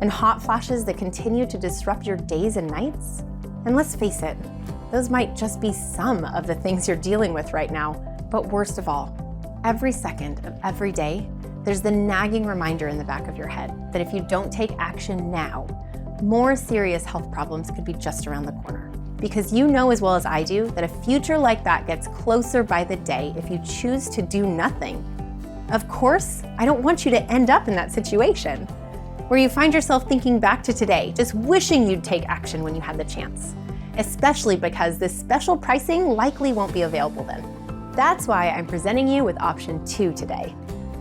and hot flashes that continue to disrupt your days and nights. And let's face it, those might just be some of the things you're dealing with right now, but worst of all, every second of every day, there's the nagging reminder in the back of your head that if you don't take action now, more serious health problems could be just around the corner. Because you know as well as I do that a future like that gets closer by the day if you choose to do nothing. Of course, I don't want you to end up in that situation where you find yourself thinking back to today, just wishing you'd take action when you had the chance, especially because this special pricing likely won't be available then. That's why I'm presenting you with option 2 today,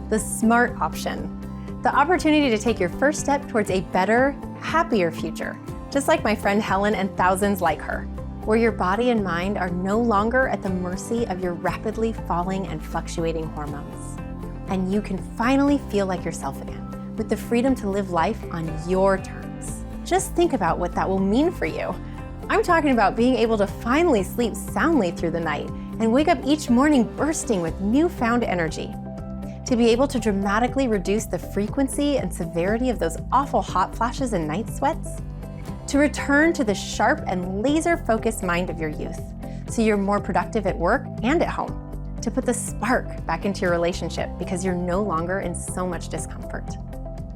the SMART option, the opportunity to take your first step towards a better, happier future, just like my friend Helen and thousands like her, where your body and mind are no longer at the mercy of your rapidly falling and fluctuating hormones. And you can finally feel like yourself again, with the freedom to live life on your terms. Just think about what that will mean for you. I'm talking about being able to finally sleep soundly through the night and wake up each morning bursting with newfound energy. To be able to dramatically reduce the frequency and severity of those awful hot flashes and night sweats. To return to the sharp and laser-focused mind of your youth, so you're more productive at work and at home. To put the spark back into your relationship because you're no longer in so much discomfort.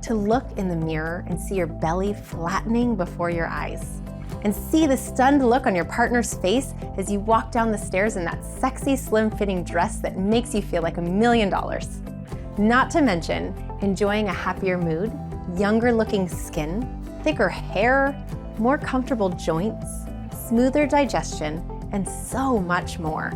To look in the mirror and see your belly flattening before your eyes. And see the stunned look on your partner's face as you walk down the stairs in that sexy, slim-fitting dress that makes you feel like $1 million. Not to mention enjoying a happier mood, younger-looking skin, thicker hair, more comfortable joints, smoother digestion, and so much more.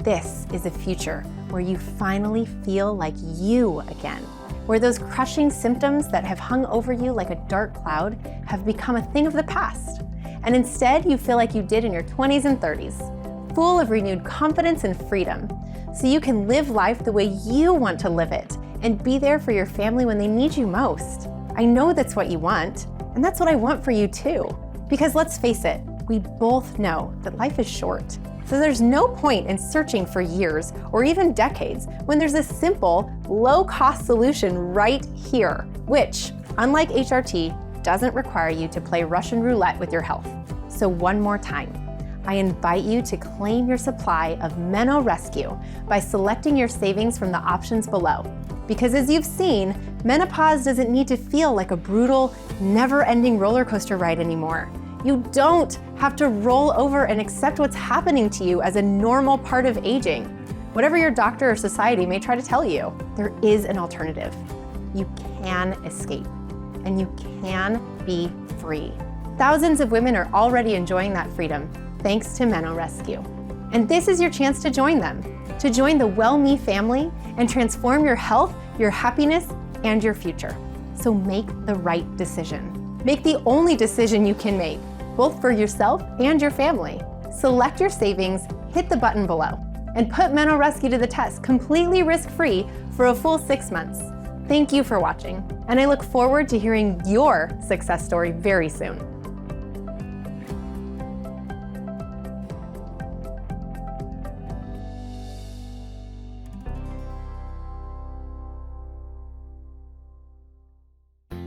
This is a future where you finally feel like you again, where those crushing symptoms that have hung over you like a dark cloud have become a thing of the past. And instead, you feel like you did in your 20s and 30s, full of renewed confidence and freedom, so you can live life the way you want to live it and be there for your family when they need you most. I know that's what you want, and that's what I want for you too. Because let's face it, we both know that life is short. So there's no point in searching for years or even decades when there's a simple, low-cost solution right here, which, unlike HRT, doesn't require you to play Russian roulette with your health. So one more time, I invite you to claim your supply of Meno Rescue by selecting your savings from the options below. Because as you've seen, menopause doesn't need to feel like a brutal, never-ending roller coaster ride anymore. You don't have to roll over and accept what's happening to you as a normal part of aging. Whatever your doctor or society may try to tell you, there is an alternative. You can escape, and you can be free. Thousands of women are already enjoying that freedom thanks to Meno Rescue. And this is your chance to join them, to join the Well Me family and transform your health, your happiness, and your future. So make the right decision. Make the only decision you can make, both for yourself and your family. Select your savings, hit the button below, and put Meno Rescue to the test completely risk-free for a full 6 months. Thank you for watching, and I look forward to hearing your success story very soon.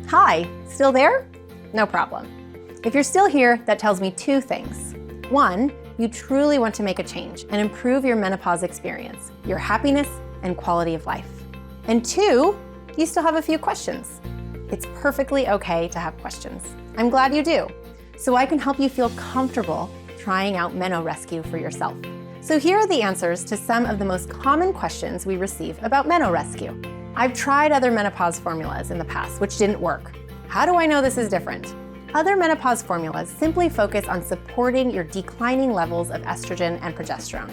Hi, still there? No problem. If you're still here, that tells me 2 things. 1, you truly want to make a change and improve your menopause experience, your happiness and quality of life. And 2, you still have a few questions. It's perfectly okay to have questions. I'm glad you do, so I can help you feel comfortable trying out Meno Rescue for yourself. So here are the answers to some of the most common questions we receive about Meno Rescue. I've tried other menopause formulas in the past, which didn't work. How do I know this is different? Other menopause formulas simply focus on supporting your declining levels of estrogen and progesterone,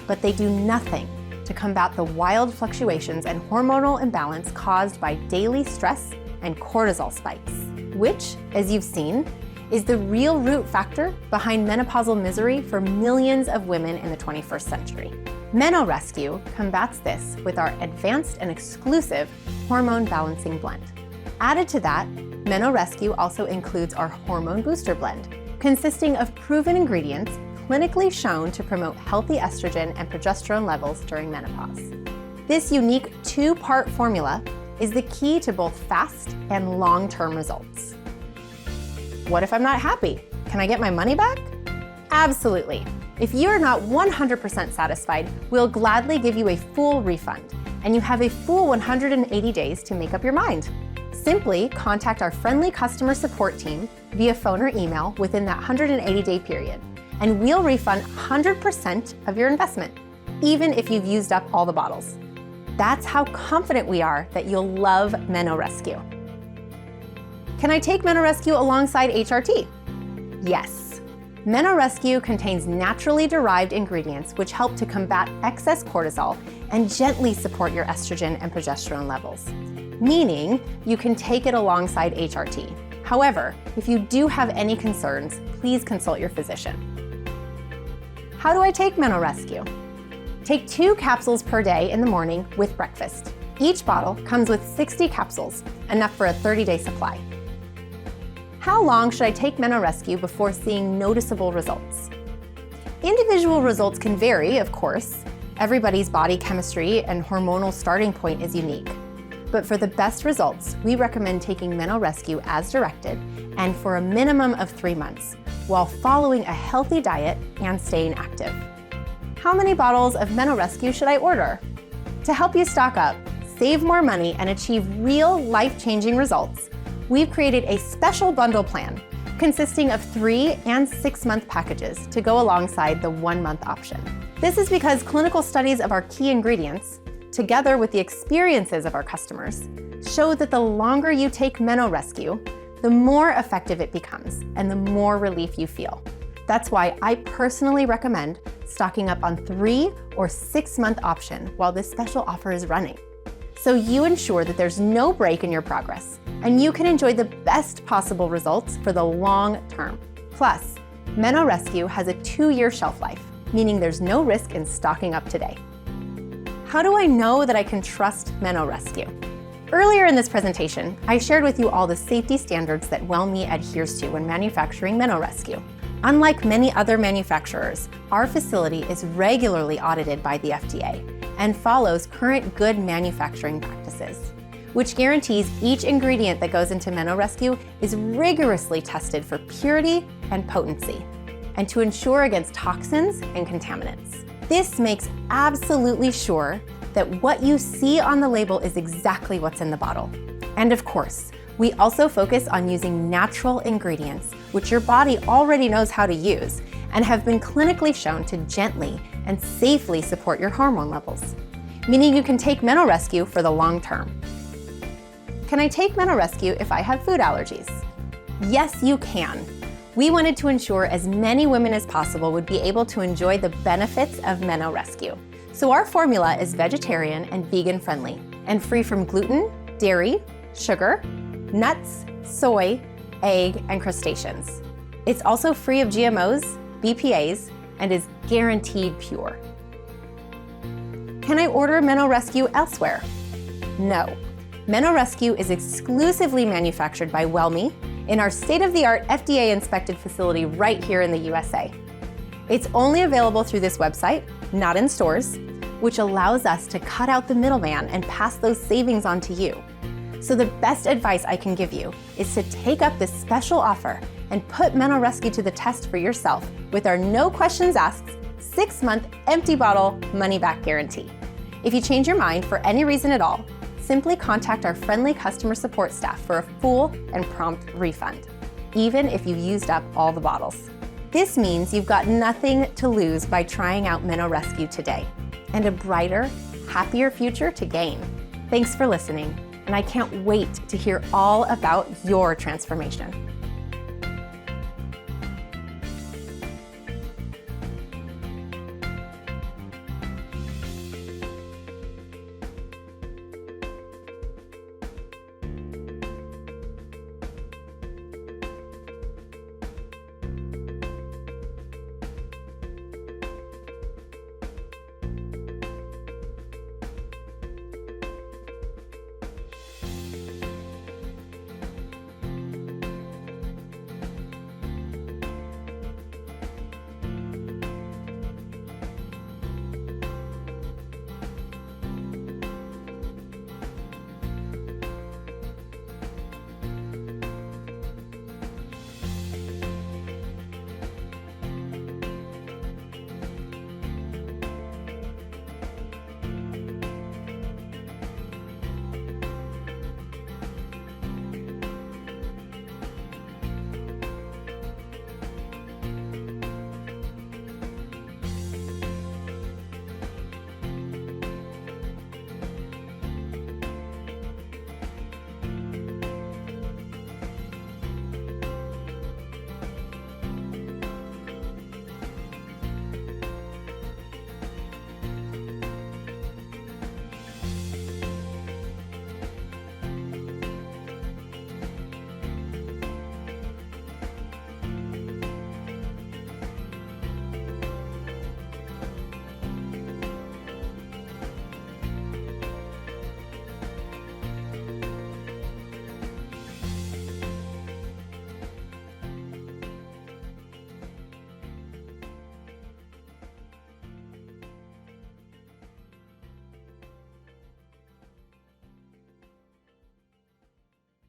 but they do nothing to combat the wild fluctuations and hormonal imbalance caused by daily stress and cortisol spikes, which, as you've seen, is the real root factor behind menopausal misery for millions of women in the 21st century. Meno Rescue combats this with our advanced and exclusive hormone balancing blend. Added to that, Meno Rescue also includes our hormone booster blend, consisting of proven ingredients clinically shown to promote healthy estrogen and progesterone levels during menopause. This unique 2-part formula is the key to both fast and long-term results. What if I'm not happy? Can I get my money back? Absolutely. If you are not 100% satisfied, we'll gladly give you a full refund, and you have a full 180 days to make up your mind. Simply contact our friendly customer support team via phone or email within that 180-day period, and we'll refund 100% of your investment, even if you've used up all the bottles. That's how confident we are that you'll love Meno Rescue. Can I take Meno Rescue alongside HRT? Yes. Meno Rescue contains naturally derived ingredients which help to combat excess cortisol and gently support your estrogen and progesterone levels, meaning you can take it alongside HRT. However, if you do have any concerns, please consult your physician. How do I take Meno Rescue? Take 2 capsules per day in the morning with breakfast. Each bottle comes with 60 capsules, enough for a 30-day supply. How long should I take Meno Rescue before seeing noticeable results? Individual results can vary, of course. Everybody's body chemistry and hormonal starting point is unique. But for the best results, we recommend taking Meno Rescue as directed and for a minimum of 3 months, while following a healthy diet and staying active. How many bottles of Meno Rescue should I order? To help you stock up, save more money, and achieve real life-changing results, we've created a special bundle plan consisting of 3- and 6-month packages to go alongside the 1-month option. This is because clinical studies of our key ingredients, together with the experiences of our customers, show that the longer you take Meno Rescue, the more effective it becomes and the more relief you feel. That's why I personally recommend stocking up on 3- or 6-month option while this special offer is running, so you ensure that there's no break in your progress and you can enjoy the best possible results for the long term. Plus, Meno Rescue has a 2-year shelf life, meaning there's no risk in stocking up today. How do I know that I can trust Meno Rescue? Earlier in this presentation, I shared with you all the safety standards that WellMe adheres to when manufacturing Meno Rescue. Unlike many other manufacturers, our facility is regularly audited by the FDA and follows current good manufacturing practices, which guarantees each ingredient that goes into Meno Rescue is rigorously tested for purity and potency, and to ensure against toxins and contaminants. This makes absolutely sure that what you see on the label is exactly what's in the bottle. And of course, We also focus on using natural ingredients, which your body already knows how to use, and have been clinically shown to gently and safely support your hormone levels, meaning you can take Meno Rescue for the long term. Can I take Meno Rescue if I have food allergies? Yes, you can. We wanted to ensure as many women as possible would be able to enjoy the benefits of Meno Rescue. So our formula is vegetarian and vegan friendly and free from gluten, dairy, sugar, nuts, soy, egg, and crustaceans. It's also free of GMOs, BPAs, and is guaranteed pure. Can I order Meno Rescue elsewhere? No. Meno Rescue is exclusively manufactured by WellMe in our state-of-the-art FDA-inspected facility right here in the USA. It's only available through this website, not in stores, which allows us to cut out the middleman and pass those savings on to you. So the best advice I can give you is to take up this special offer and put Meno Rescue to the test for yourself with our no questions asked 6-month empty bottle money-back guarantee. If you change your mind for any reason at all, simply contact our friendly customer support staff for a full and prompt refund, even if you've used up all the bottles. This means you've got nothing to lose by trying out Meno Rescue today, and a brighter, happier future to gain. Thanks for listening, and I can't wait to hear all about your transformation.